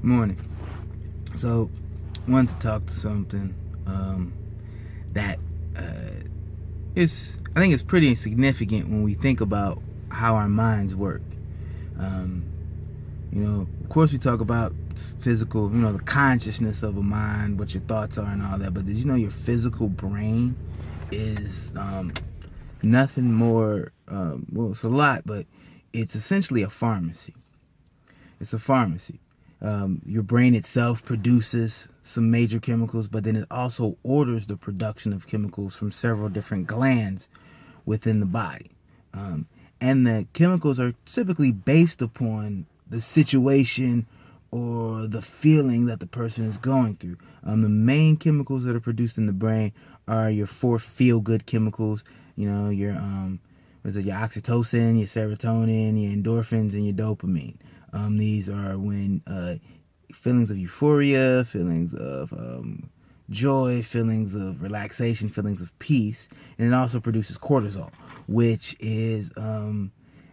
Morning. So, wanted to talk to something that I think it's pretty significant when we think about how our minds work. Of course, we talk about physical, the consciousness of a mind, what your thoughts are, and all that. But did you know your physical brain is nothing more? Well, it's a lot, but it's essentially a pharmacy. It's a pharmacy. Your brain itself produces some major chemicals, but then it also orders the production of chemicals from several different glands within the body. And the chemicals are typically based upon the situation or the feeling that the person is going through. The main chemicals that are produced in the brain are your four feel-good chemicals. Your your oxytocin, your serotonin, your endorphins, and your dopamine. These are when feelings of euphoria, feelings of joy, feelings of relaxation, feelings of peace, and it also produces cortisol, which is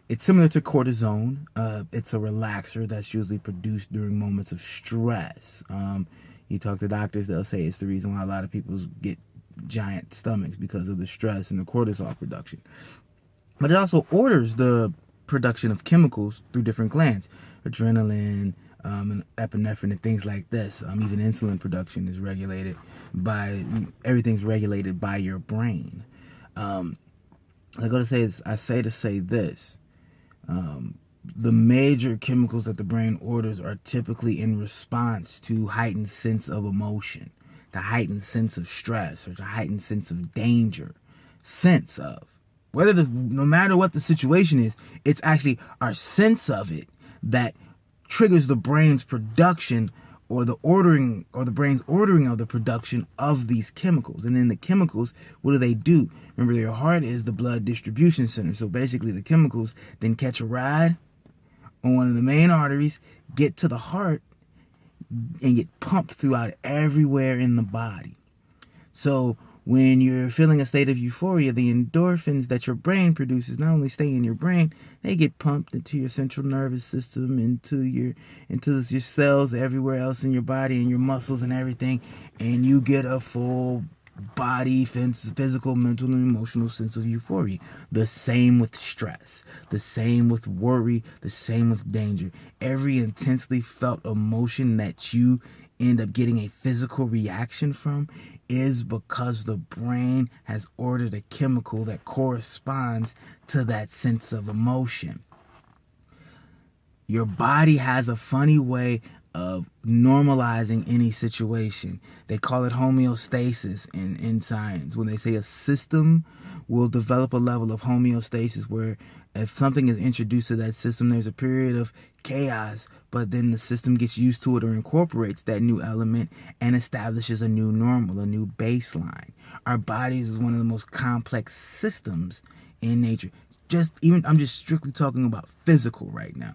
it's similar to cortisone. It's a relaxer that's usually produced during moments of stress. You talk to doctors, they'll say it's the reason why a lot of people get giant stomachs, because of the stress and the cortisol production. But it also orders the production of chemicals through different glands, adrenaline, and epinephrine, and things like this. Even insulin production is regulated by, everything's regulated by your brain. I say this. The major chemicals that the brain orders are typically in response to heightened sense of emotion, the heightened sense of stress, or the heightened sense of danger. No matter what the situation is, it's actually our sense of it that triggers the brain's production, or the brain's ordering of the production of these chemicals. And then the chemicals, what do? Remember, your heart is the blood distribution center. So basically the chemicals then catch a ride on one of the main arteries, get to the heart, and get pumped throughout everywhere in the body. So when you're feeling a state of euphoria, the endorphins that your brain produces not only stay in your brain, they get pumped into your central nervous system, into your cells everywhere else in your body, and your muscles and everything, and you get a full body, physical, mental, and emotional sense of euphoria. The same with stress, the same with worry, the same with danger. Every intensely felt emotion that you end up getting a physical reaction from is because the brain has ordered a chemical that corresponds to that sense of emotion. Your body has a funny way of normalizing any situation. They call it homeostasis in science, when they say a system will develop a level of homeostasis where if something is introduced to that system, there's a period of chaos, but then the system gets used to it or incorporates that new element and establishes a new normal, a new baseline. Our bodies is one of the most complex systems in nature. I'm just strictly talking about physical right now.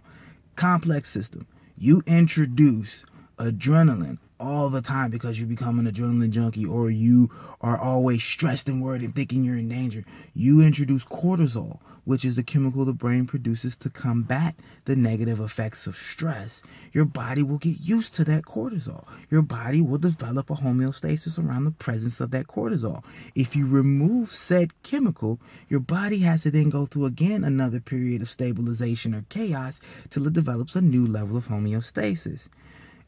Complex system. You introduce adrenaline all the time because you become an adrenaline junkie, or you are always stressed and worried and thinking you're in danger. You introduce cortisol, which is the chemical the brain produces to combat the negative effects of stress. Your body will get used to that cortisol. Your body will develop a homeostasis around the presence of that cortisol. If you remove said chemical, your body has to then go through again another period of stabilization or chaos till it develops a new level of homeostasis.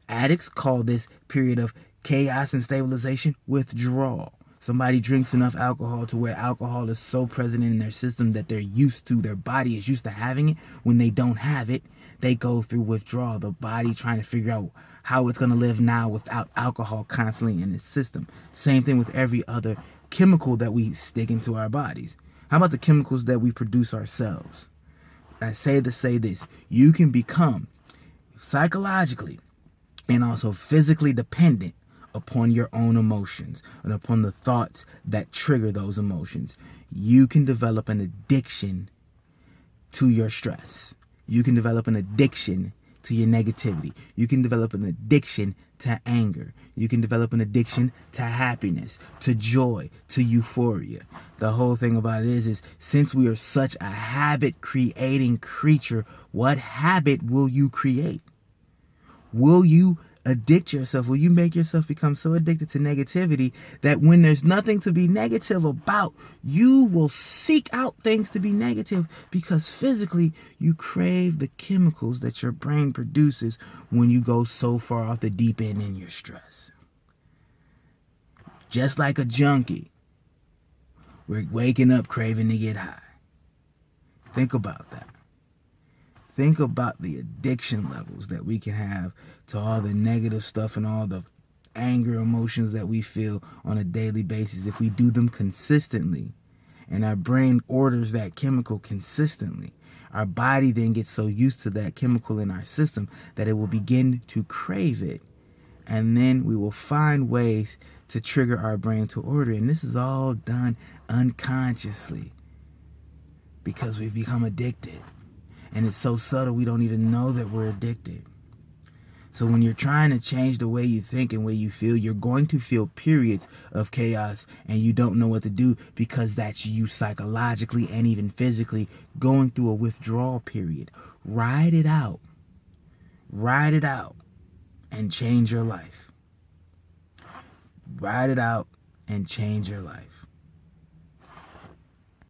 Addicts call this period of chaos and stabilization withdrawal. Somebody drinks enough alcohol to where alcohol is so present in their system that their body is used to having it. When they don't have it, they go through withdrawal. The body trying to figure out how it's going to live now without alcohol constantly in its system. Same thing with every other chemical that we stick into our bodies. How about the chemicals that we produce ourselves? I say this, you can become psychologically and also physically dependent upon your own emotions and upon the thoughts that trigger those emotions. You can develop an addiction to your stress. You can develop an addiction to your negativity. You can develop an addiction to anger. You can develop an addiction to happiness, to joy, to euphoria. The whole thing about it is since we are such a habit creating creature, what habit will you create? Will you addict yourself? Will you make yourself become so addicted to negativity that when there's nothing to be negative about, you will seek out things to be negative because physically you crave the chemicals that your brain produces when you go so far off the deep end in your stress? Just like a junkie, we're waking up craving to get high. Think about that. Think about the addiction levels that we can have to all the negative stuff and all the anger emotions that we feel on a daily basis if we do them consistently. And our brain orders that chemical consistently. Our body then gets so used to that chemical in our system that it will begin to crave it. And then we will find ways to trigger our brain to order it. And this is all done unconsciously because we've become addicted. And it's so subtle we don't even know that we're addicted. So when you're trying to change the way you think and way you feel, you're going to feel periods of chaos and you don't know what to do because that's you psychologically and even physically going through a withdrawal period. Ride it out. Ride it out and change your life. Ride it out and change your life.